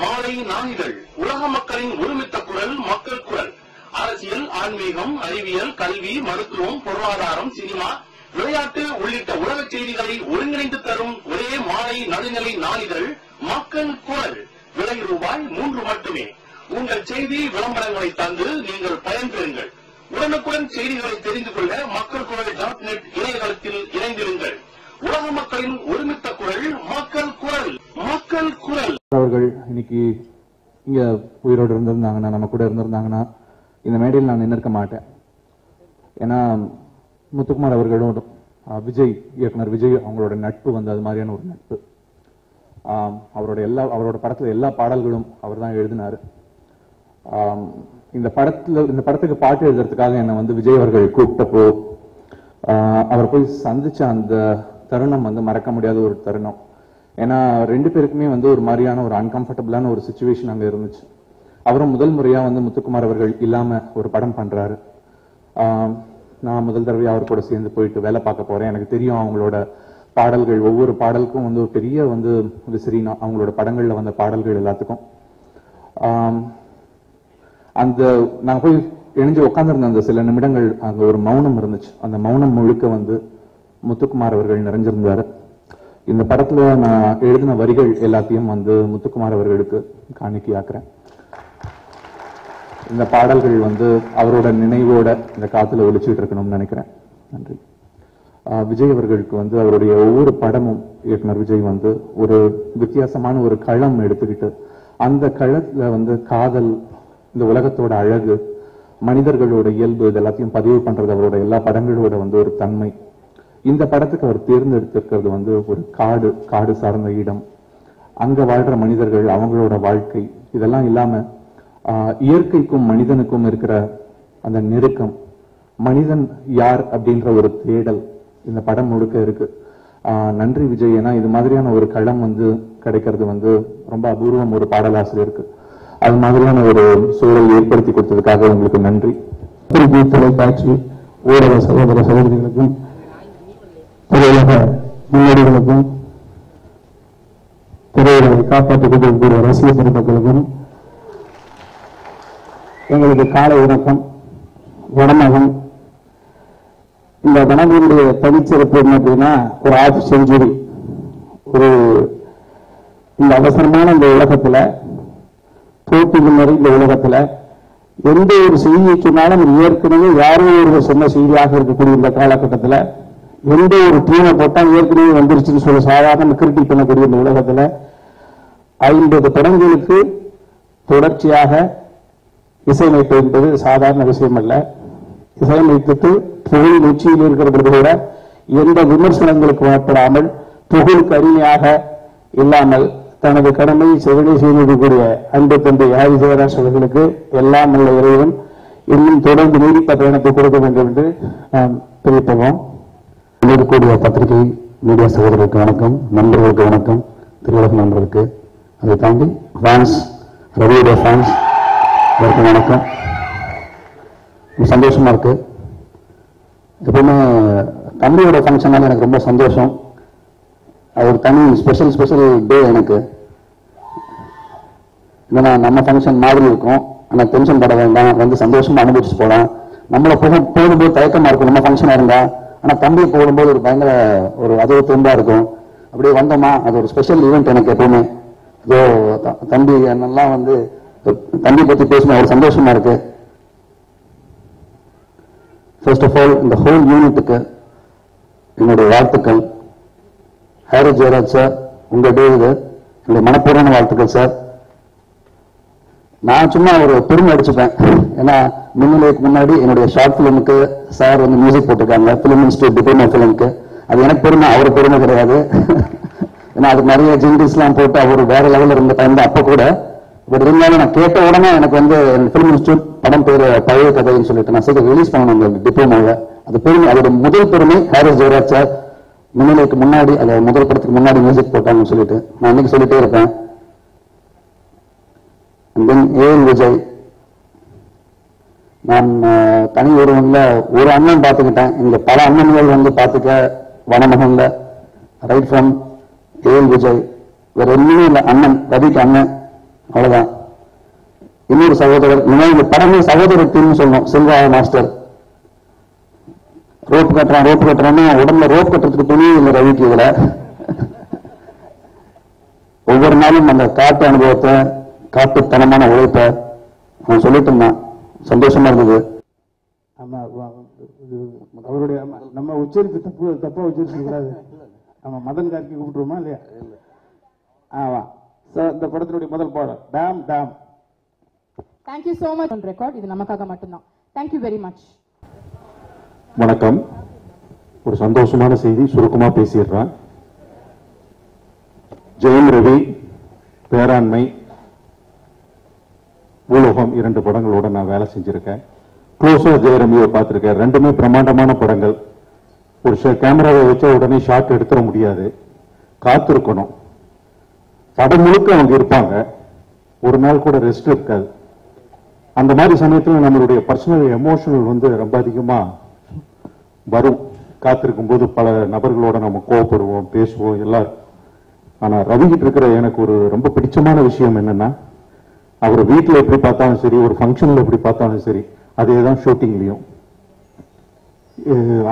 மாலை நாளிதழ் உலக மக்களின் ஒருமித்த குரல் மக்கள் குரல். அரசியல், ஆன்மீகம், அறிவியல், கல்வி, மருத்துவம், பொருளாதாரம், சினிமா, விளையாட்டு உள்ளிட்ட உலக செய்திகளை ஒருங்கிணைந்து தரும் ஒரே மாலை நடுநிலை நாளிதழ் மக்கள் குரல். விலை ரூபாய் 3 மட்டுமே. உங்கள் செய்தி விளம்பரங்களை தந்து நீங்கள் பயன்பெறுங்கள். உடனுக்குடன் செய்திகளை தெரிந்து கொள்ள மக்கள் குரல் .net இணையதளத்தில் இணைந்திருங்கள். உலக மக்களின் ஒருமித்த குரல் மக்கள் குரல். மக்கள் குரல். அவர்கள் இன்னைக்கு இங்க உயிரோடு இருந்திருந்தாங்கன்னா, நம்ம கூட இருந்திருந்தாங்கன்னா இந்த மேடையில் நான் நின்றுக்க மாட்டேன். ஏன்னா முத்துக்குமார் அவர்களோட இயக்குனர் விஜய் அவங்களோட நட்பு வந்து அது மாதிரியான ஒரு நட்பு. அவரோட படத்துல எல்லா பாடல்களும் அவர் தான் எழுதினாரு. இந்த படத்துக்கு பாட்டு எழுதுறதுக்காக என்னை வந்து விஜய் அவர்கள் கூப்பிட்டப்போ அவர் போய் சந்திச்ச அந்த தருணம் வந்து மறக்க முடியாத ஒரு தருணம். ஏன்னா 2 பேருக்குமே வந்து ஒரு மாதிரியான ஒரு அன்கம்ஃபர்டபுளான ஒரு சிச்சுவேஷன் அங்க இருந்துச்சு. அவரும் முதல் முறையா வந்து முத்துக்குமார் அவர்கள் இல்லாம ஒரு படம் பண்றாரு. நான் முதல் தடவை அவர் கூட சேர்ந்து போயிட்டு வேலை பார்க்க போறேன். எனக்கு தெரியும் அவங்களோட பாடல்கள், ஒவ்வொரு பாடலுக்கும் வந்து ஒரு பெரிய வந்து விசிறினா அவங்களோட படங்கள்ல வந்த பாடல்கள் எல்லாத்துக்கும். நாங்க போய் இணைஞ்சு உட்காந்துருந்த அந்த சில நிமிடங்கள் அங்க ஒரு மௌனம் இருந்துச்சு. அந்த மௌனம் முழுக்க வந்து முத்துக்குமார் அவர்கள் நிறைஞ்சிருந்தாரு. இந்த படத்துல நான் எழுதின வரிகள் எல்லாத்தையும் வந்து முத்துக்குமார் அவர்களுக்கு காணிக்கையாக்குறேன். இந்த பாடல்கள் வந்து அவரோட நினைவோட இந்த காத்துல ஒலிச்சுட்டு இருக்கணும்னு நினைக்கிறேன். நன்றி. விஜய் அவர்களுக்கு வந்து அவருடைய ஒவ்வொரு படமும் இயக்குனர் விஜய் வந்து ஒரு வித்தியாசமான ஒரு களம் எடுத்துக்கிட்டு அந்த களத்துல வந்து காதல், இந்த உலகத்தோட அழகு, மனிதர்களோட இயல்பு, இது எல்லாத்தையும் பதிவு பண்றது அவரோட எல்லா படங்களோட வந்து ஒரு தன்மை. இந்த படத்துக்கு அவர் தேர்ந்தெடுத்திருக்கிறது வந்து ஒரு காடு சார்ந்த இடம், அங்க வாழ்ற மனிதர்கள், அவங்களோட வாழ்க்கை, இதெல்லாம் இல்லாம இயற்கைக்கும் மனிதனுக்கும் இருக்கிற அந்த நெருக்கம், மனிதன் யார் அப்படின்ற ஒரு தேடல் இந்த படம் முழுக்க இருக்கு. நன்றி விஜய். ஏன்னா இது மாதிரியான ஒரு களம் வந்து கிடைக்கிறது வந்து ரொம்ப அபூர்வம் ஒரு பாடலாசிரியருக்கு. அது மாதிரியான ஒரு சூழல் ஏற்படுத்தி கொடுத்ததுக்காக உங்களுக்கு நன்றி. தொலைக்காட்சி ஊடக சகோதர சகோதரிகளுக்கும் திரையுலக முன்னோடிகளுக்கும் திரையுலகை காப்பாற்றிக் கொண்டிருக்கிற ரசிக பெருமக்களுக்கும் எங்களுக்கு காலை வணக்கம். வனமகன் இந்த வனங்களுடைய தனிச்சிறப்பு என்ன அப்படின்னா, ஒரு ½ செஞ்சுரி, ஒரு இந்த அவசரமான இந்த உலகத்துல, போட்டிகள் நிறைந்த உலகத்துல எந்த ஒரு செய்தியை சொன்னாலும் ஏற்கனவே யாரோ ஒருவர் சொன்ன செய்தியாக இருக்கக்கூடிய இந்த காலகட்டத்தில் எந்த ஒரு டீமை போட்டால் ஏற்கனவே வந்துருச்சுன்னு சொல்ல சாதாரண கிரிட்டிக் பண்ணக்கூடிய இந்த உலகத்துல 50 படங்களுக்கு தொடர்ச்சியாக இசையமைப்பு என்பது சாதாரண விஷயம் அல்ல. இசையமைத்துட்டு புகழ் உச்சியில் இருக்கிறது கூட எந்த விமர்சனங்களுக்கு வாட்டப்படாமல், புகழுக்கு அடிமையாக இல்லாமல் தனது கடமையை செவனே செய்திருக்கக்கூடிய அன்பு தந்தை ஹாரி ஜெயராஜ் அவர்களுக்கு எல்லாம் உள்ள இறைவன் இன்னும் தொடர்ந்து நீடித்த பயணத்தை கொடுக்க வேண்டும் என்று நாம் தெரிவிப்போம். இருக்கக்கூடிய பத்திரிகை மீடியா சகோதரர்களுக்கு வணக்கம், நண்பர்களுக்கு வணக்கம், திரையுலக நண்பர்களுக்கு, அதை தாண்டி ஃபேன்ஸ், ரவியோட ஃபேன்ஸ் எல்லாருக்கும் வணக்கம். சந்தோஷமா இருக்கு. எப்பவுமே தம்பியோட ஃபங்க்ஷனால எனக்கு ரொம்ப சந்தோஷம். அது ஒரு தனி ஸ்பெஷல் டே எனக்கு. ஏன்னா நம்ம ஃபங்க்ஷன் மாதிரி இருக்கும், ஆனால் டென்ஷன் பட வேண்டாம், வந்து சந்தோஷமா அனுபவிச்சு போகலாம். நம்மளை போகும்போது தயக்கமா இருக்கும் நம்ம ஃபங்க்ஷனா இருந்தா, ஆனா தம்பி போகும்போது ஒரு பயங்கர ஒரு அது திரும்பா இருக்கும். அப்படியே வந்தோமா, அது ஒரு ஸ்பெஷல் ஈவெண்ட் எனக்கு எப்பவுமே. ஏதோ தம்பி என்னெல்லாம் வந்து தம்பி பத்தி பேசணும், ஒரு சந்தோஷமா இருக்கு. ஃபர்ஸ்ட் ஆஃப் ஆல் இந்த ஹோல் யூனிட்டுக்கு என்னுடைய வாழ்த்துக்கள். ஹாரி ஜெயராஜ் சார், உங்க டே இது, என்னுடைய மனப்பூர்வமான வாழ்த்துக்கள் சார். நான் சும்மா ஒரு பெருமை அடிச்சுப்பேன். ஏன்னா மின்னலுக்கு முன்னாடி என்னுடைய ஷார்ட் பிலிமுக்கு சார் வந்து மியூசிக் போட்டிருக்காங்க, பிலிம் இன்ஸ்டியூட் டிப்ளமோ பிலிமுக்கு. அது எனக்கு பெருமை, அவர் பெருமை கிடையாது. ஏன்னா அதுக்கு நிறைய ஜிங்கிள்ஸ் எல்லாம் போட்டு அவர் வேற லெவலில் இருந்த டைம் தான் அப்போ கூட. பட் இருந்தாலும் நான் கேட்ட உடனே எனக்கு வந்து பிலிம் இன்ஸ்டியூட் படம் பேர் பழைய கதைன்னு சொல்லிட்டு நான் சீக்கிரம் ரிலீஸ் பண்ணணும் டிப்ளமோவை. அது பெருமை, அதோட முதல் பெருமை ஹாரி ஜெயராஜ் சார் மின்னலுக்கு முன்னாடி, அது முதல் படத்துக்கு முன்னாடி மியூசிக் போட்டாங்கன்னு சொல்லிட்டு நான் இன்னைக்கு சொல்லிட்டே இருப்பேன். விஜய், நான் தனி ஒருவன்ல ஒரு அண்ணன் பார்த்துக்கிட்டேன். இங்க பல அண்ணன்கள் வந்து பார்த்துக்க வனமகன்ல ரைட் ஃப்ரம் விஜய், வேற ஒன்றும் இல்லை. அண்ணன் ரவிக்கு அண்ணன் அவ்வளவுதான். இன்னொரு சகோதரர், இந்த படமே சகோதரர் டீம்னு சொல்லணும். செல்வா மாஸ்டர் ரோப்பு கட்டுறான்னா உடம்புல ரோப் கட்டுறதுக்கு துணி இல்லை ரவிக்கு. இதுல ஒவ்வொரு நாளும் அந்த காட்டு அனுபவத்தை, காட்டுத்தனமான உழைப்பை அவன் சொல்லிட்டு இருந்தான். சந்தோஷமா இருந்தது. அவருடைய நம்ம உச்சரிப்பு தப்பா உச்சரிக்க கூடாது. நம்ம மதன் கார்கி கூப்பிட்டுருமா இல்லையா? ஆமா. இந்த படத்தினுடைய முதல் பாடல் Tom Tom. Thank you so much on record. இது நமக்காக மட்டும்தான். Thank you very much. வணக்கம். ஒரு சந்தோஷமான செய்தி சுருக்கமா பேசிடுறேன். ஜெயம் ரவி, பேராண்மை, பூலோகம் 2 படங்களோட நான் வேலை செஞ்சிருக்கேன். க்ளோஸா ஜெயரமியை பார்த்திருக்கேன். 2மே பிரம்மாண்டமான படங்கள். ஒரு கேமராவை வச்ச உடனே ஷாட் எடுத்துட முடியாது, காத்திருக்கணும். படம் முழுக்க அவங்க இருப்பாங்க, ஒரு நாள் கூட ரெஸ்ட் இருக்காது. அந்த மாதிரி சமயத்தில் நம்மளுடைய பர்சனல் எமோஷனல் ரொம்ப அதிகமா வரும். காத்திருக்கும் போது பல நபர்களோட நம்ம கோவப்படுவோம், பேசுவோம் எல்லாரும். ஆனா ரவிகிட்ட இருக்கிற எனக்கு ஒரு ரொம்ப பிடிச்சமான விஷயம் என்னன்னா, அவர் வீட்டில் எப்படி பார்த்தாலும் சரி, ஒரு ஃபங்க்ஷன்ல எப்படி பார்த்தாலும் சரி, அதே தான் ஷூட்டிங்லயும்.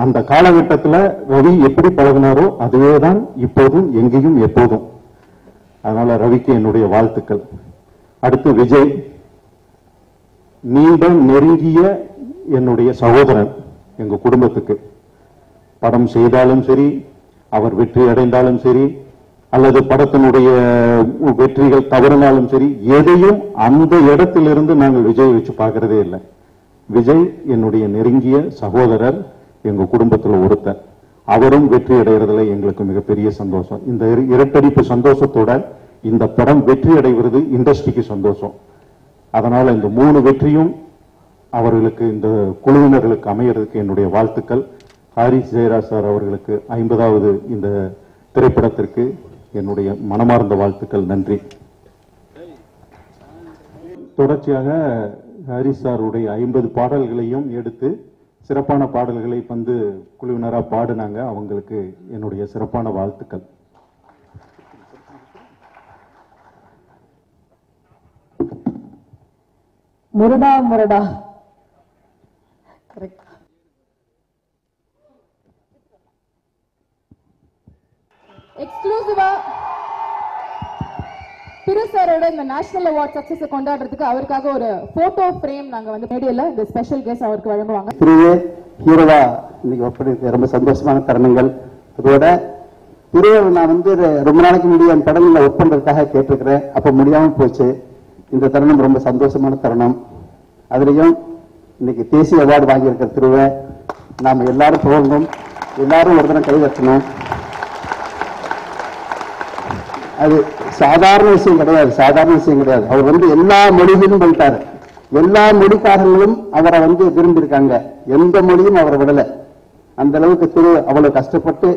அந்த காலகட்டத்தில் ரவி எப்படி பழகினாரோ அதுவே தான் இப்போதும் எங்கேயும் எப்போதும். அதனால ரவிக்கு என்னுடைய வாழ்த்துக்கள். அடுத்து விஜய், நீண்ட நெருங்கிய என்னுடைய சகோதரன். எங்க குடும்பத்துக்கு படம் செய்தாலும் சரி, அவர் வெற்றி அடைந்தாலும் சரி, அல்லது படத்தினுடைய வெற்றிகள் தவறினாலும் சரி, எதையும் அந்த இடத்திலிருந்து நாங்கள் விஜய் வச்சு பார்க்கறதே இல்லை. விஜய் என்னுடைய நெருங்கிய சகோதரர், எங்க குடும்பத்தில் ஒருத்தர். அவரும் வெற்றி அடைகிறதுல எங்களுக்கு மிகப்பெரிய சந்தோஷம். இந்த இரட்டடிப்பு சந்தோஷத்தோட இந்த படம் வெற்றி அடைகிறது இண்டஸ்ட்ரிக்கு சந்தோஷம். அதனால இந்த 3 வெற்றியும் அவர்களுக்கு, இந்த குழுவினர்களுக்கு அமையறதுக்கு என்னுடைய வாழ்த்துக்கள். ஹாரிஸ் ஜெயராஜ் சார் அவர்களுக்கு 50வது இந்த திரைப்படத்திற்கு என்னுடைய மனமார்ந்த வாழ்த்துக்கள். நன்றி. தொடர்ச்சியாக ஹாரிஸ் சாருடைய 50 பாடல்களையும் எடுத்து சிறப்பான பாடல்களை குழுவினராக பாடினாங்க. அவங்களுக்கு என்னுடைய சிறப்பான வாழ்த்துக்கள். முரடா முரடா கரெக்ட். எக்ஸ்க்ளூசிவா திரு சாரோட இந்த நேஷனல் அவார்ட் சக்சஸ் கொண்டாடுறதுக்கு அவருக்காக ஒரு போட்டோ பிரேம் நாங்க மேடையில இந்த ஸ்பெஷல் கெஸ்ட் அவருக்கு வழங்குவாங்க. திருவே ஹீரோவா இன்னைக்கு ஒப்படைக்க ரொம்ப சந்தோஷமான தருணங்கள். அதோட திருவே நான் ரொம்ப நாளைக்கு முன்னாடி என் படங்கள்ல ஒர்க் பண்றதுக்காக கேட்டிருக்கிறேன். அப்ப முடியாம போச்சு. இந்த தருணம் ரொம்ப சந்தோஷமான தருணம். அதுலயும் இன்னைக்கு தேசிய அவார்டு வாங்கியிருக்கிற திருவை நாம எல்லாரும் புகழணும், எல்லாரும் ஒரு தினம் கைதட்டணும். அது சாதாரண விஷயம் கிடையாது. அவர் எல்லா மொழியிலும் பண்ணிட்டாரு. எல்லா மொழிக்காரங்களும் அவரை விரும்பியிருக்காங்க. எந்த மொழியும் அவரை விடல. அந்த அளவுக்கு திரு அவ்வளவு கஷ்டப்பட்டு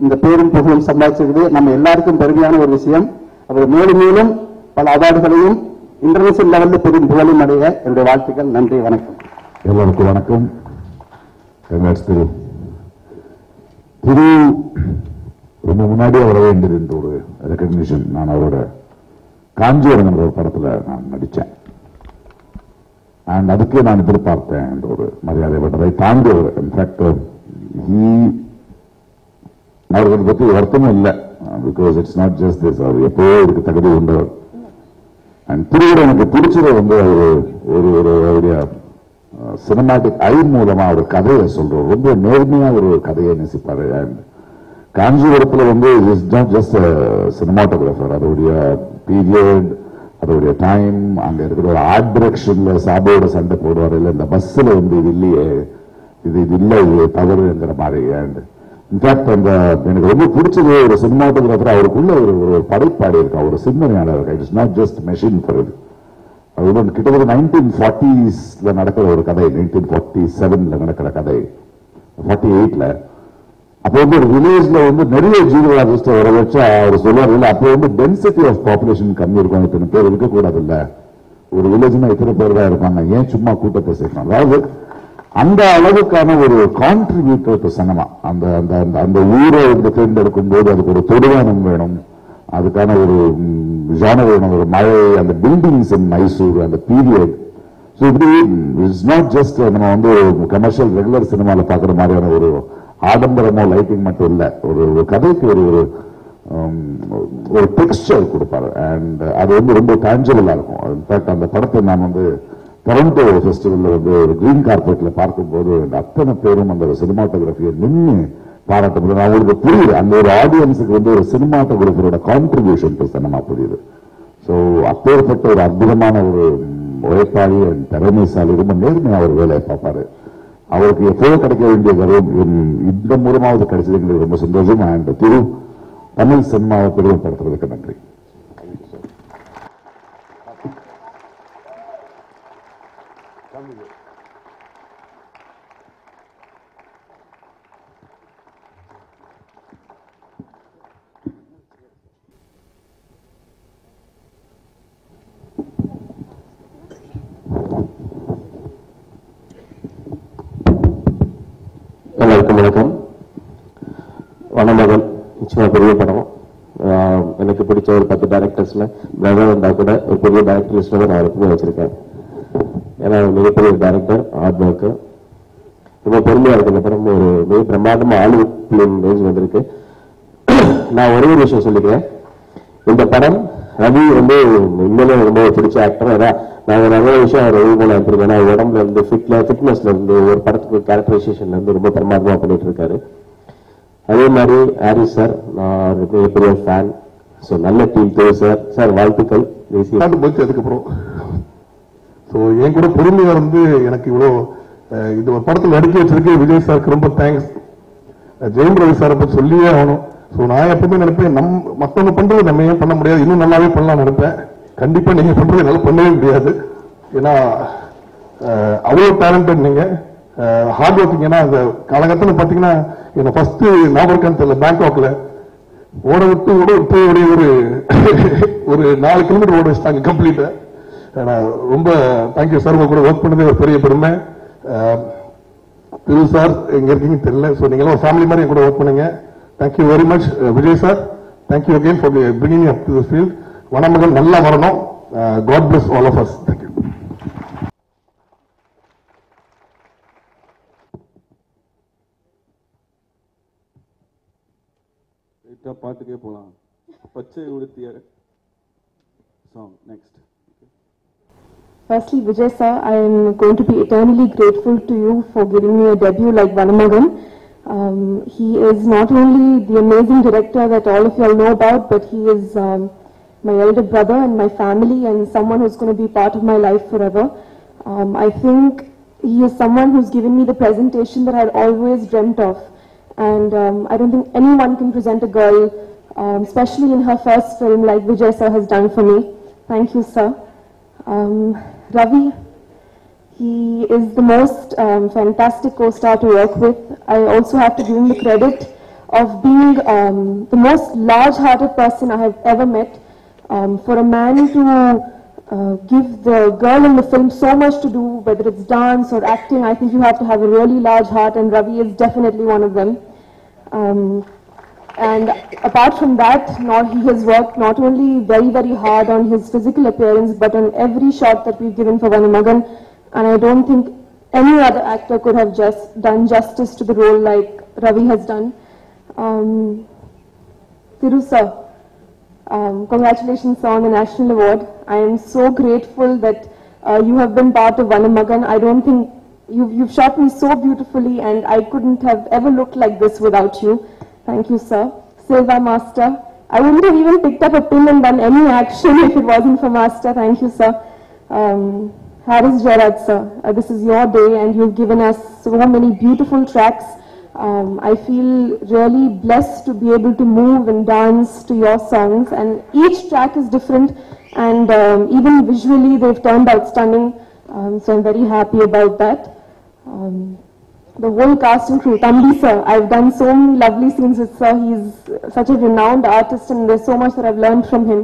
இந்த பேரும் புகழும் சம்பாதிச்சிருக்குது. நம்ம எல்லாருக்கும் பெருமையான ஒரு விஷயம். அவர் மேலும் மேலும் பல அவார்டுகளையும் இன்டர்நேஷனல் லெவலில் பெரும் புகழும் அடைய என்னுடைய வாழ்த்துக்கள். நன்றி, வணக்கம். எல்லாருக்கும் வணக்கம். திரு திரு ரொம்ப முன்னாடியே வர வேண்டியது என்ற ஒரு ரெகக்னிஷன். நான் அவரோட காஞ்சிபுரம் என்ற ஒரு படத்துல நான் நடித்தேன். அண்ட் அதுக்கே நான் எதிர்பார்த்தேன் என்ற ஒரு மரியாதை பட்டதை தாண்டி அவர் இன்ஃபேக்ட் அவர்களை பற்றி வருத்தமும் இல்லை. Because it's not just this. அவர் எப்போவோ இதுக்கு தகுதி உண்டவர். அண்ட் திருவிட எனக்கு பிடிச்சது ஒரு அவருடைய சினிமாட்டிக் ஐ மூலமா அவர் கதையை சொல்றார். ரொம்ப நேர்மையா ஒரு கதையை நேசிப்பாரு. அண்ட் காஞ்சிபுரத்தில் இஸ் நாட் ஜஸ்ட் சினிமாட்டோகிராஃபர். அதோடைய பீரியட், அதோடைய டைம், அங்க இருக்கிற ஒரு ஆர்ட் டிரெக்ஷன்ல சாபோட சண்டை போடுவார். இல்லை இந்த பஸ்ல இது இல்லையே, இது இல்லை, இது தவறுங்கிற மாதிரி. அண்ட் இன்ஃபேக்ட் எனக்கு ரொம்ப பிடிச்சது ஒரு சினிமாட்டோகிராஃபர், அவருக்குள்ள ஒரு படைப்பாடி இருக்கா, ஒரு சிந்தனையாளர் இருக்கா. It's not just machine for it. அது கிட்டத்தட்ட 1940s நடக்கிற ஒரு கதை, 1947 நடக்கிற கதை, 48ல. அப்போ ஒரு வில்லேஜ்ல நிறைய ஜியோலாஜிஸ்ட் வர வச்சா அவர் சொல்லுவார், இல்ல அப்போ டென்சிட்டி ஆஃப் பாப்புலேஷன் கம்மி இருக்கும், இத்தனை பேர் இருக்கக்கூடாது. இல்ல ஒரு வில்லேஜ்னா இத்தனை பேர் தான் இருப்பாங்க, ஏன் சும்மா கூட்டத்தை சேர்க்கணும். அதாவது அந்த அளவுக்கான ஒரு கான்ட்ரிபியூட்டர் டு சினிமா. அந்த ஊரை தேர்ந்தெடுக்கும் போது அதுக்கு ஒரு தொடுவானம் வேணும், அதுக்கான ஒரு genre ஒரு மழை, அந்த பில்டிங்ஸ் இன் மைசூர், அந்த பீரியட். ஸோ இப்படி இட்ஸ் நாட் ஜஸ்ட் நம்ம வந்து கமர்ஷியல் ரெகுலர் சினிமாவில் பார்க்குற மாதிரியான ஒரு ஆடம்பரமோ லைட்டிங் மட்டும் இல்லை, ஒரு கதைக்கு ஒரு டெக்ஸ்டர் கொடுப்பாரு. அண்ட் அது வந்து ரொம்ப டேஞ்சபிளா இருக்கும். இன்ஃபேக்ட் அந்த படத்தை நான் வந்து டொரண்டோ ஃபெஸ்டிவல்ல வந்து ஒரு கிரீன் கார்பெட்ல பார்க்கும்போது அத்தனை பேரும் அந்த சினிமாட்டோகிராஃபியை நின்று பாராட்டும்போது நான் உங்களுக்கு புரியுது, அந்த ஒரு ஆடியன்ஸுக்கு வந்து ஒரு சினிமாட்டோகிராஃபரோட கான்ட்ரிபியூஷன் டு சினிமா புரியுது. ஸோ அப்பேற்பட்ட ஒரு அற்புதமான ஒரு உழைப்பாளி, திறமைசாலி, ரொம்ப நேர்மையாக ஒரு வேலையை பார்ப்பாரு. அவருக்கு எப்போது கிடைக்க வேண்டிய கௌரவம் இந்த மூலமாவது கிடைச்சது எங்களுக்கு ரொம்ப சந்தோஷம். அண்ட் தமிழ் சினிமாவை பெருமைப்படுத்துறதுக்கு நன்றி. எல்லாருக்கும் வணக்கம். வனமகன் நிச்சயமா பெரிய படம். எனக்கு பிடிச்ச ஒரு 10 டைரக்டர்ஸ்ல பிரதர் வந்தா கூட ஒரு பெரிய டைரக்டர் லிஸ்ட்ல நான் எப்பவுமே வச்சிருக்கேன். ஏன்னா மிகப்பெரிய டைரக்டர், ஹார்ட் ஒர்க்கு, ரொம்ப பெருமையா இருக்கு. இந்த படம் ஒரு மிக பிரம்மாண்டமா ஹாலிவுட் பிலிம் ரேஞ்ச் வந்திருக்கு. நான் ஒரே ஒரு விஷயம் சொல்லிக்கிறேன், இந்த படம் ரவி வந்து உண்மையிலே ரொம்ப பிடிச்ச ஆக்டர். அதான் நான் நிறைய விஷயம் ரவி போல எடுத்திருக்கேன். ஏன்னா உடம்புல இருந்து ஃபிட்னஸ்ல இருந்து ஒரு படத்துக்கு கேரக்டரைசேஷன்ல இருந்து ரொம்ப பிரமாதமா பண்ணிட்டு இருக்காரு. அதே மாதிரி ஹாரிஸ் சார், நான் மிகப்பெரிய ஃபேன். ஸோ நல்ல டீம் தேவை சார். சார் வாழ்த்துக்கள். அதுக்கப்புறம் ஸோ என் கூட பொறுமையா இருந்து எனக்கு இவ்வளோ இது ஒரு படத்தில் நடிக்க வச்சிருக்கு விஜய் சாருக்கு ரொம்ப தேங்க்ஸ். ஜெயம் ரவி சாரை பற்றி சொல்லியே ஆகணும். ஸோ நான் எப்பவுமே நினைப்பேன், மற்றவங்க பண்றது நம்ம ஏன் பண்ண முடியாது, இன்னும் நல்லாவே பண்ணலாம் நினைப்பேன். கண்டிப்பா நீங்க பண்றது என்னால பண்ணவே முடியாது. ஏன்னா அவ்வளோ டேலண்டட் நீங்க, ஹார்ட் ஒர்க்கிங். ஏன்னா அந்த காலகட்டத்தில் பார்த்தீங்கன்னா என்ன ஃபர்ஸ்ட் ஞாபகம் தெரியல, பேங்காக்ல ஓட விட்டு ஒரு 4 கிலோமீட்டர் ஓட வச்சுட்டாங்க கம்ப்ளீட்டா. ரொம்ப தேங்க்யூ சார். உங்க கூட ஒர்க் பண்ணதே ஒரு பெரிய பெருமை. திரு சார் எங்க இருக்கீங்கன்னு தெரியல. ஸோ நீங்களும் ஒரு ஃபேமிலி மாதிரி என் கூட ஒர்க் பண்ணுங்க. Thank you very much Vijay sir. Thank you again for bringing up to this field. Vanamagan நல்லா வரணும். God bless all of us. Thank you. பாட்டுக்கே போலாம். பச்சை உடுத்திய song next. Firstly, Vijay sir, I am going to be eternally grateful to you for giving me a debut like Vanamagan. He is not only the amazing director that all of you all know about, but he is my elder brother and my family, and someone who's going to be part of my life forever. I think he is someone who's given me the presentation that I had always dreamt of. And I don't think anyone can present a girl, especially in her first film, like Vijay sir has done for me. Thank you, sir. Ravi, he is the most fantastic co-star to work with. I also have to give him the credit of being the most large-hearted person I have ever met. For a man to give the girl in the film so much to do, whether it's dance or acting, I think you have to have a really large heart, and Ravi is definitely one of them. And apart from that, he has worked not only very, very hard on his physical appearance, but on every shot that we've given for Vanamagan. And I don't think any other actor could have just done justice to the role like Ravi has done. Thiru sir, congratulations on the National Award. I am so grateful that you have been part of Vanamagan. I don't think you've shot me so beautifully, and I couldn't have ever looked like this without you. Thank you, sir. Silva Master, I wouldn't have even picked up a pin and done any action if it wasn't for Master. Thank you, sir. Harris Gerard, sir, this is your day, and you've given us so many beautiful tracks. I feel really blessed to be able to move and dance to your songs, and each track is different, and even visually they've turned out stunning, so I'm very happy about that. The whole cast and crew, Tambi sir, I've done so many lovely scenes with sir. He's such a renowned artist, and there's so much that I've learned from him.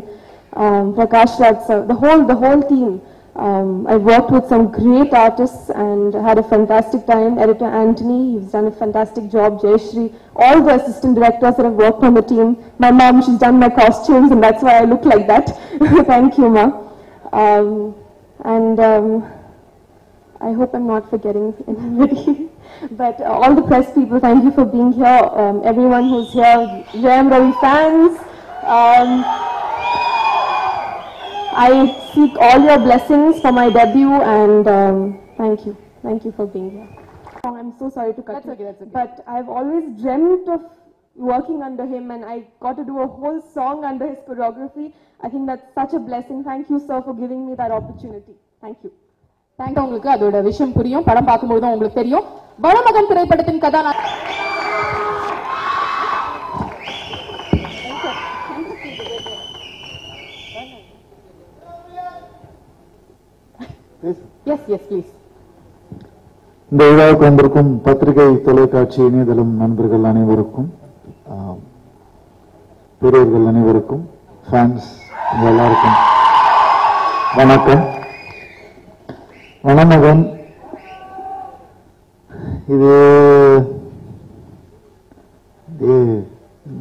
Prakash Raj sir, the whole team, I've worked with some great artists and had a fantastic time. Editor Anthony, he's done a fantastic job. Jayashri, all the assistant directors that have worked on the team. My mom, she's done my costumes and that's why I look like that. Thank you, Ma. I hope I'm not forgetting anybody. But all the press people, thank you for being here. Everyone who's here, Jayam Ravi fans. I seek all your blessings for my debut and thank you. Thank you for being here. I'm so sorry to cut you. That's okay. But I've always dreamt of working under him and I got to do a whole song under his choreography. I think that's such a blessing. Thank you, sir, for giving me that opportunity. Thank you. Thank உங்களுக்கு அதோட விஷயம் புரியும். படம் பார்க்கும்போது தான் உங்களுக்கு தெரியும். வனமகன் திரைப்படத்தின் கதாநாயகன் இந்த விழாவுக்கு வந்திருக்கும் பத்திரிகை, தொலைக்காட்சி, இணையதளம் நண்பர்கள் அனைவருக்கும், பெரியவர்கள் அனைவருக்கும், ஃபேன்ஸ் எல்லாருக்கும் வணக்கம். வனமகன் இது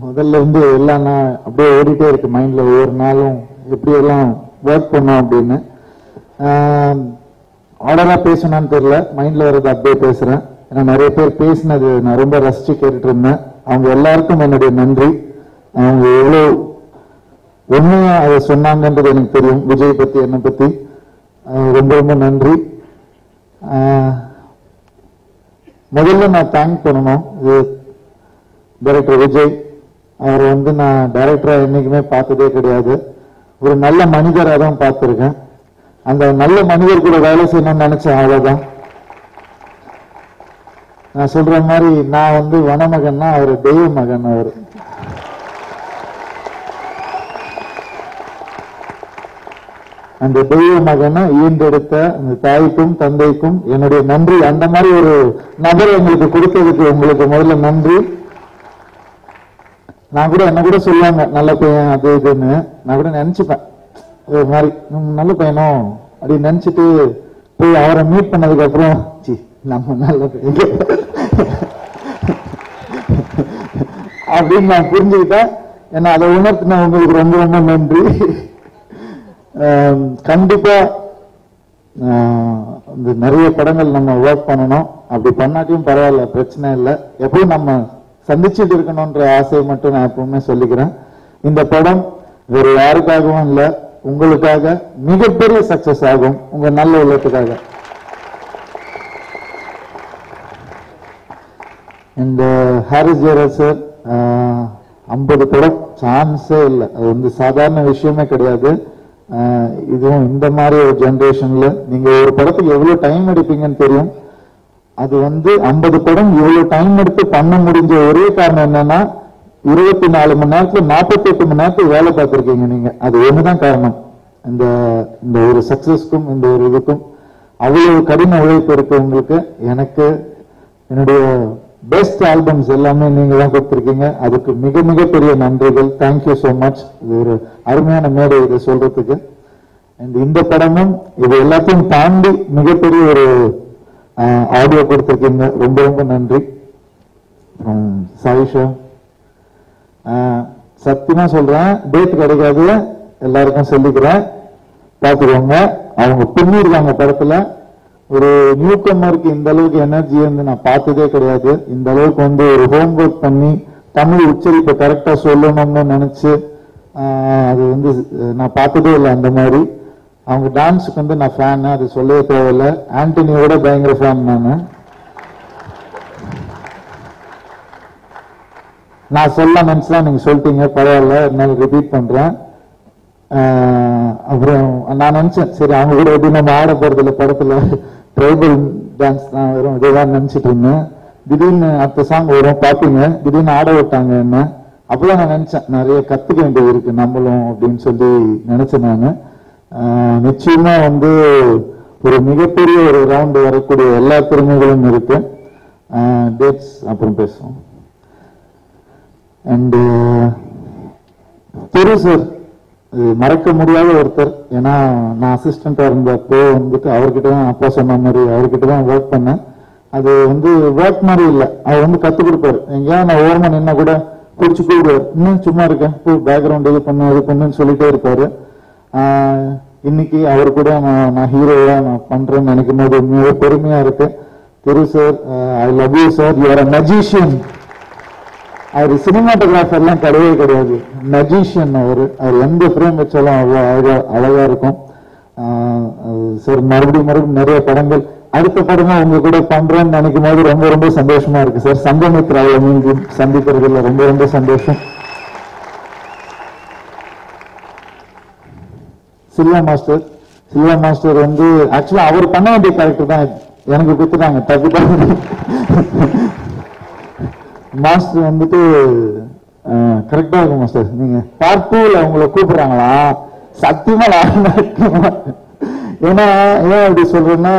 முதல்ல இருந்து எல்லாம் நான் அப்படியே ஓடிட்டே இருக்கு மைண்ட்ல. ஒவ்வொரு நாளும் எப்படி எல்லாம் ஒர்க் பண்ணோம் அப்படின்னு ஆர்டரா பேசணும்னு தெரியல, மைண்ட்ல வர்றது அப்படியே பேசுறேன். ஏன்னா நிறைய பேர் பேசினது நான் ரொம்ப ரசிச்சு கேட்டுட்டு இருந்தேன். அவங்க எல்லாருக்கும் என்னுடைய நன்றி. அவங்க எவ்வளவு உண்மையா அதை சொன்னாங்கன்றது எனக்கு தெரியும். விஜய் பத்தி, என்னை பத்தி ரொம்ப ரொம்ப நன்றி. முதல்ல நான் தேங்க் பண்ணணும் டைரக்டர் விஜய். அவர் நான் டைரக்டரா என்னைக்குமே பார்த்ததே கிடையாது. ஒரு நல்ல மனிதராக தான் பார்த்திருக்கேன். அந்த நல்ல மனிதர் கூட வேலை செய்யணும்னு நினைச்சேன், அவ்வளவுதான். நான் சொல்ற மாதிரி நான் வனமகன்னா அவர் தெய்வ மகன். அவர் அந்த தெய்வ மகனை ஈண்டெடுத்த அந்த தாய்க்கும் தந்தைக்கும் என்னுடைய நன்றி. அந்த மாதிரி ஒரு நபர் எங்களுக்கு கொடுத்ததுக்கு உங்களுக்கு முதல்ல நன்றி. நான் கூட என்ன கூட சொல்லுவாங்க நல்ல பையன் அது இதுன்னு. நான் கூட நினைச்சுப்பேன் ஒரு மாதிரி நல்ல பையனும் அப்படின்னு நினைச்சிட்டு போய் அவரை மீட் பண்ணதுக்கு அப்புறம் நம்ம நல்ல பையன் அப்படின்னு நான் புரிஞ்சுக்கிட்டேன். ஏன்னா அதை உணர்த்தின உங்களுக்கு ரொம்ப ரொம்ப நன்றி. கண்டிப்பா நிறைய படங்கள் நம்ம ஒர்க் பண்ணணும். அப்படி பண்ணாட்டியும் பரவாயில்ல, பிரச்சனை இல்லை. எப்பவும் நம்ம சந்திச்சுட்டு இருக்கணும்ன்ற ஆசையை மட்டும் நான் எப்பவுமே சொல்லிக்கிறேன். இந்த படம் வேற யாருக்காகவும் இல்லை, உங்களுக்காக மிகப்பெரிய சக்சஸ் ஆகும், உங்க நல்ல உள்ளத்துக்காக. இந்த ஹாரிஸ் ஜெயராஜ் சார் 50 படம் சான்ஸே இல்லை. அது சாதாரண விஷயமே கிடையாது. இதுவும் இந்த மாதிரி ஒரு ஜெனரேஷன்ல நீங்க ஒரு படத்துக்கு எவ்வளவு டைம் எடுப்பீங்கன்னு தெரியும். அது 50 படம் இவ்வளவு டைம் எடுத்து பண்ண முடிஞ்ச ஒரே காரணம் என்னன்னா 24 மணி நேரத்துல 48 மணி நேரத்துக்கு வேலை பார்த்திருக்கீங்க நீங்க. அது ஒண்ணுதான் காரணம். இந்த ஒரு சக்சஸ்க்கும் இந்த ஒரு இதுக்கும் அவ்வளவு கடின உழைப்பு இருக்கு உங்களுக்கு. எனக்கு என்னுடைய பெஸ்ட் ஆல்பம்ஸ் எல்லாமே நீங்க தான் கொடுத்திருக்கீங்க. அதுக்கு மிக மிக பெரிய நன்றிகள். Thank you so much. இது ஒரு அருமையான மேடை இதை சொல்றதுக்கு. இந்த படமும் இது எல்லாத்தையும் தாண்டி மிகப்பெரிய ஒரு ஆடியோ கொடுத்திருக்கீங்க. ரொம்ப ரொம்ப நன்றி. சாயிஷா, சத்தியமா சொல்றேன், டேட் கிடைக்காது, எல்லாருக்கும் சொல்லிக்கிறேன், பாத்துக்கோங்க. அவங்க பின்னிருக்காங்க படத்துல. ஒரு நியூ கம்மருக்கு இந்த அளவுக்கு எனர்ஜி நான் பார்த்ததே கிடையாது. இந்த அளவுக்கு ஒரு ஹோம் ஒர்க் பண்ணி தமிழ் உச்சரிப்பை கரெக்டா சொல்லணும்னு நினைச்சு அது நான் பார்த்ததே இல்லை. அந்த மாதிரி அவங்க டான்ஸுக்கு நான் ஃபேன், அது சொல்லவே தேவையில்லை. ஆண்டனியோட பயங்கர ஃபேன் நான் சொல்ல நினைச்சலாம், நீங்க சொல்லிட்டீங்க, பரவாயில்ல, என்னால ரிப்பீட் பண்றேன். அப்புறம் நான் நினைச்சேன் சரி அவங்க கூட எப்படி நம்ம ஆட போறது இல்லை, படத்துல ட்ரைபல் டான்ஸ் தான் வரும், இதுதான் நினைச்சிட்டு இருந்தேன். திடீர்னு அடுத்த சாங் வரும் பார்ப்பீங்க, திடீர்னு ஆட விட்டாங்க என்ன. அப்பதான் நான் நினைச்சேன் நிறைய கத்துக்க வேண்டியது இருக்கு நம்மளும் அப்படின்னு சொல்லி நினைச்சேன் நானு. நிச்சயமா ஒரு மிகப்பெரிய ஒரு ரவுண்ட் வரக்கூடிய எல்லா திறமைகளும் இருக்கு. டேட்ஸ் அப்புறம் பேசுவோம். அண்ட் திரு சார் மறக்க முடியாத ஒருத்தர். ஏன்னா நான் அசிஸ்டண்டா இருந்தப்போ வந்துட்டு அவர்கிட்ட தான் அப்பா சொன்ன மாதிரி அவர்கிட்ட தான் ஒர்க் பண்ணேன். அது வந்து ஒர்க் மாதிரி இல்லை, அவர் வந்து கத்துக் கொடுப்பாரு. எங்கேயா நான் ஓரமா நின்னா கூட பிடிச்சி கூப்பிடுவார், இன்னும் சும்மா இருக்கேன் பேக்ரவுண்ட் இது பண்ணுன்னு சொல்லிட்டே இருப்பாரு. இன்னைக்கு அவர் கூட நான் ஹீரோவா நான் பண்றேன்னு நினைக்கும் போது உண்மையாக பெருமையா இருக்கு. Thiru sir, I love you sir, you are a magician. அவர் சினிமாட்டோகிராஃபர்லாம் கிடையவே கிடையாது, மெஜிஷியன். அவர் எந்த ஃப்ரேம் வச்சாலும் அவ்வளோ அழகா இருக்கும். சார் மறுபடியும் நிறைய படங்கள் அடுத்த படமா உங்க கூட பண்றேன்னு நினைக்கும் போது ரொம்ப ரொம்ப சந்தோஷமா இருக்கு சார். சங்கமித்ராவை மீண்டும் சந்திக்கிறதுல ரொம்ப ரொம்ப சந்தோஷம். சில்வா மாஸ்டர் வந்து ஆக்சுவலா அவர் பண்ண வேண்டிய கேரக்டர் தான் எனக்கு கொடுத்துட்டாங்க. தப்பு மாஸ்டர் வந்துட்டு கரெக்டா இருக்கும் மாஸ்டர். நீங்க பார்ட் 2ல உங்களை கூப்பிடுறாங்களா? சத்தியமா ஏன்னா ஏன் அப்படி சொல்றேன்னா,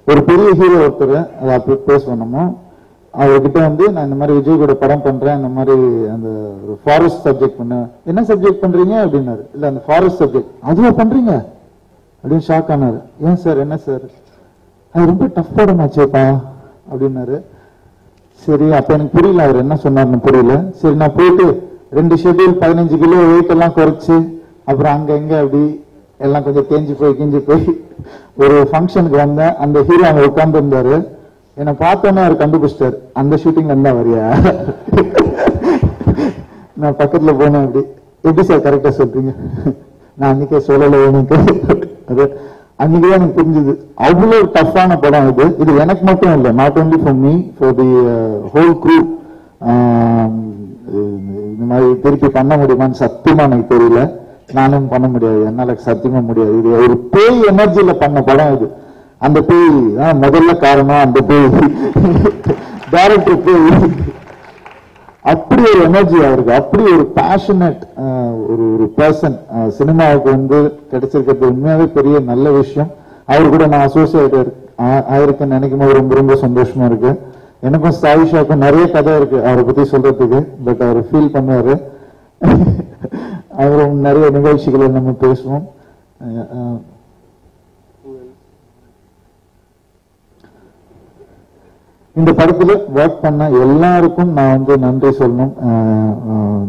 ஒரு பெரிய ஹீரோ ஒருத்தர் அதை அப்படி பேஸ் பண்ணணும். அவர்கிட்ட வந்து நான் இந்த மாதிரி விஜய் கூட படம் பண்றேன், இந்த மாதிரி அந்த ஒரு ஃபாரஸ்ட் சப்ஜெக்ட் பண்ணேன். என்ன சப்ஜெக்ட் பண்றீங்க அப்படின்னாரு. இல்ல அந்த ஃபாரஸ்ட் சப்ஜெக்ட் அதுவா பண்றீங்க அப்படின்னு ஷாக் ஆனாரு. ஏன் சார், என்ன சார், அது ரொம்ப டஃப் படமாச்சேப்பா அப்படின்னாரு. சரி, அப்ப எனக்கு புரியல அவர் என்ன சொன்னார்னு புரியல. சரி, நான் போயிட்டு 2 ஷெட்யூல் 15 கிலோ வெயிட் எல்லாம் குறைச்சு அப்புறம் அங்க எங்க அப்படி எல்லாம் கொஞ்சம் கிஞ்சி போய் ஒரு ஃபங்க்ஷனுக்கு வந்தேன். அந்த ஹீரோ அங்க உட்கார்ந்து இருந்தாரு. என்னை பார்த்தோன்னே அவர் கண்டுபிடிச்சிட்டாரு, அந்த ஷூட்டிங்ல இருந்தா வரியா? நான் பக்கத்துல போனேன். அப்படி எப்படி சார் கரெக்டா சொல்றீங்க? நான் அன்னைக்கே சொல்லல எனக்கு. அது அன்னைக்குதான் எனக்கு புரிஞ்சுது அவ்வளவு டஃப்பான படம் இது. இது எனக்கு மட்டும் இல்லை, not only for me, for the whole crew. இந்த மாதிரி திருப்பி பண்ண முடியுமான்னு சத்தியமா எனக்கு தெரியல. நானும் பண்ண முடியாது, என்னால சத்தியமா முடியாது. இது ஒரு பேய் எனர்ஜியில பண்ண படம் இது. அந்த பேய் தான் முதல்ல காரணம். அந்த பேய் டைரக்டர் பேய் அப்படி ஒரு எனர்ஜி அவருக்கு, அப்படி ஒரு பேஷனட் ஒரு பர்சன் சினிமாவுக்கு வந்து கிடைச்சிருக்கிறது உண்மையாவே பெரிய நல்ல விஷயம். அவரு கூட நான் அசோசியேட் ஆயிருக்கேன்னு நினைக்கும் போது ரொம்ப ரொம்ப சந்தோஷமா இருக்கு. எனக்கும் சாயிஷாக்கும் நிறைய கதை இருக்கு அவரை பத்தி சொல்றதுக்கு. பட் அவர் ஃபீல் பண்ணுவாரு. அவரும் நிறைய நிகழ்ச்சிகளை நம்ம பேசுவோம். இந்த படத்துல ஒர்க் பண்ண எல்லாருக்கும் நான் வந்து நன்றி சொல்லணும்.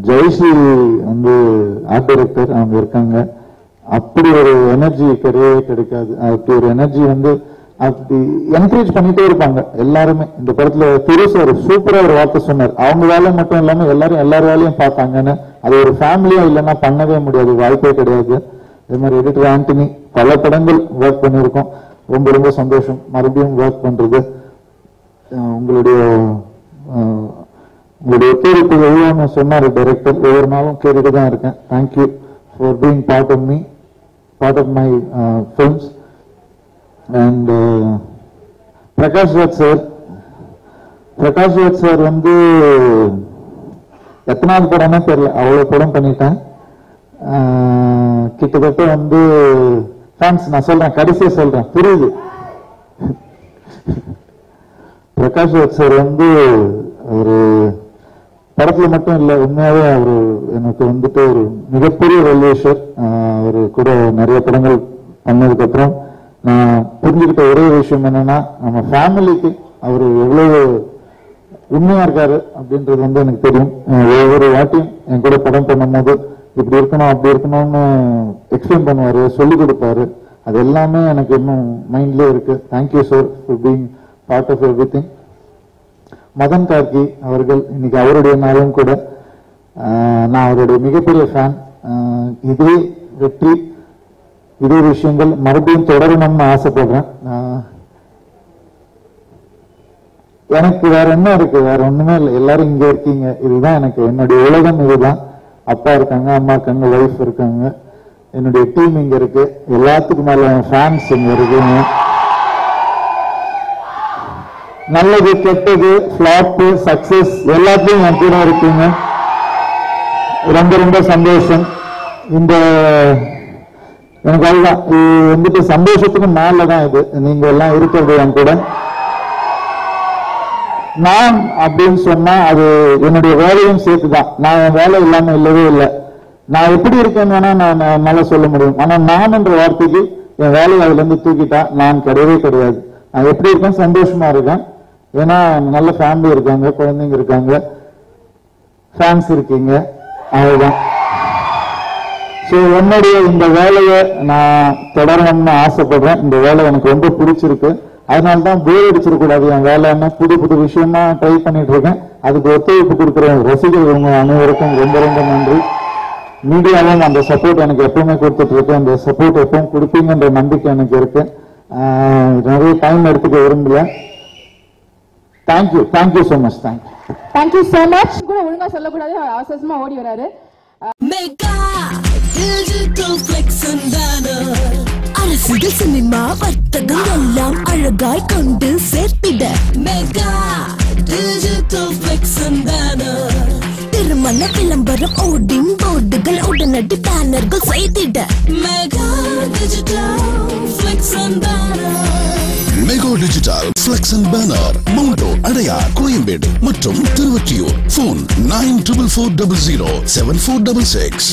ஜெயஸ்ரீ வந்து ஆர்ட் டைரக்டர், அவங்க இருக்காங்க. அப்படி ஒரு எனர்ஜி கிடையவே கிடைக்காது. அப்படி ஒரு எனர்ஜி வந்து அப்படி என்கரேஜ் பண்ணிட்டே இருப்பாங்க எல்லாருமே. இந்த படத்துல திரு சார் சூப்பரா ஒரு வார்த்தை சொன்னார், அவங்க வேலை மட்டும் இல்லாம எல்லார் வேலையும் பார்த்தாங்கன்னு. அது ஒரு ஃபேமிலியா இல்லைன்னா பண்ணவே முடியாது, வாய்ப்பே கிடையாது. அதே மாதிரி எடிட்டர் ஆண்டனி பல படங்கள் ஒர்க் பண்ணியிருக்கோம். ரொம்ப ரொம்ப சந்தோஷம் மறுபடியும் ஒர்க் பண்றது. உங்களுடைய கேள்விக்கு எவ்வளவு சொன்னாரு டைரக்டர், ஒவ்வொரு நாளும் கேட்டுட்டு தான் இருக்கேன். Thank you for being part of me, part of my films. And Prakash Raj sir வந்து எத்தனாவது படம்னே தெரியல, அவ்வளவு படம் பண்ணிட்டேன். கிட்டத்தட்ட வந்து ஃபேன்ஸ், நான் சொல்றேன் கடைசியா சொல்றேன், புரியுது. பிரகாஷ் ராஜ் சார் வந்து ஒரு படத்துல மட்டும் இல்ல, உண்மையாவே அவரு எனக்கு வந்துட்டு ஒரு மிகப்பெரிய வெல்விஷர். அவரு கூட நிறைய படங்கள் பண்ணதுக்கு அப்புறம் நான் புரிஞ்சுக்கிட்ட ஒரே விஷயம் என்னன்னா, நம்ம ஃபேமிலிக்கு அவரு எவ்வளவு உண்மையா இருக்காரு அப்படின்றது வந்து எனக்கு தெரியும். ஒவ்வொரு வாட்டியும் என் கூட படம் பண்ணும்போது இப்படி இருக்கணும் அப்படி இருக்கணும்னு எக்ஸ்பிளைன் பண்ணுவாரு, சொல்லிக் கொடுப்பாரு. அது எல்லாமே எனக்கு இன்னும் மைண்ட்லயே இருக்கு. Thank you sir for being part of everything. Madhan Karky அவர்கள், இன்னைக்கு அவருடைய நாளும் கூட. நான் அவருடைய மிகப்பெரிய ஃபேன். இதே வெற்றி, இதே விஷயங்கள் மறுபடியும் தொடரணும்னு ஆசைப்படுறேன். எனக்கு வேற என்ன இருக்கு, வேற ஒண்ணுமே இல்லை. எல்லாரும் இங்க இருக்கீங்க, இதுதான் எனக்கு என்னுடைய உலகம். இதுதான். அப்பா இருக்காங்க, அம்மா இருக்காங்க, ஒய்ஃப் இருக்காங்க, என்னுடைய டீம் இங்க இருக்கு. எல்லாத்துக்கும் மேல ஃபேன்ஸ் இங்க இருக்குங்க. நல்லது கெட்டது ஃபிளாப் சக்சஸ் எல்லாத்தையும் என் கூட இருக்குங்க. ரொம்ப ரொம்ப சந்தோஷம். இந்த எனக்கு அதுதான் இது வந்துட்டு சந்தோஷத்துக்கு மேலதான் இது. நீங்க எல்லாம் இருக்கிறது என் கூட. நான் அப்படின்னு சொன்னா அது என்னுடைய வேலையும் சேர்த்துதான். நான் என் வேலை இல்லாம இல்லவே இல்லை. நான் எப்படி இருக்கேன்னு வேணா நான் நல்லா சொல்ல முடியும். ஆனா நான் என்ற வார்த்தைக்கு என் வேலையை அதுல இருந்து தூக்கிட்டா நான் கிடையவே கிடையாது. நான் எப்படி இருக்கேன், சந்தோஷமா இருக்கேன். ஏன்னா நல்ல ஃபேமிலி இருக்காங்க, குழந்தைங்க இருக்காங்க, ஃபேன்ஸ் இருக்கீங்க, அவ்வளவுதான். ஸோ என்னுடைய இந்த வேலையை நான் தொடரணும்னு ஆசைப்படுறேன். இந்த வேலை எனக்கு ரொம்ப பிடிச்சிருக்கு. அதனால்தான் போர் அடிச்சிடக்கூடாது. என் வேலைன்னா புது புது விஷயமா ட்ரை பண்ணிட்டு இருக்கேன். அதுக்கு ஒத்துழைப்பு கொடுக்குற ரசிகர்கள் உங்க அனைவருக்கும் ரொம்ப ரொம்ப நன்றி. மீடியாவும் அந்த சப்போர்ட் எனக்கு எப்பவுமே கொடுத்துட்டு இருக்கு. அந்த சப்போர்ட் எப்பவும் கொடுப்பீங்கன்ற நம்பிக்கை எனக்கு இருக்கு. நிறைய டைம் எடுத்துக்க விரும்பல. Thank you so much. Thank you so much. கூட ஒழுங்கா சொல்லக்கூடாது, அவசரமா ஓடி வராரு. Mega digital flex and banner, அரசியல் சினிமா வர்த்தகம் எல்லாம் அழகாய் கொண்டு சேர்த்திட mega digital flex and banner, திருமண விளம்பரம் ஓடிங் போர்டுகள் உடனடி பேனர்கள் செய்திட mega digital flex and banner. Mega digital flex and banner, மவுண்டோ, அடையார், கோயம்பேடு மற்றும் திருவொற்றியூர். போன் 9440074666.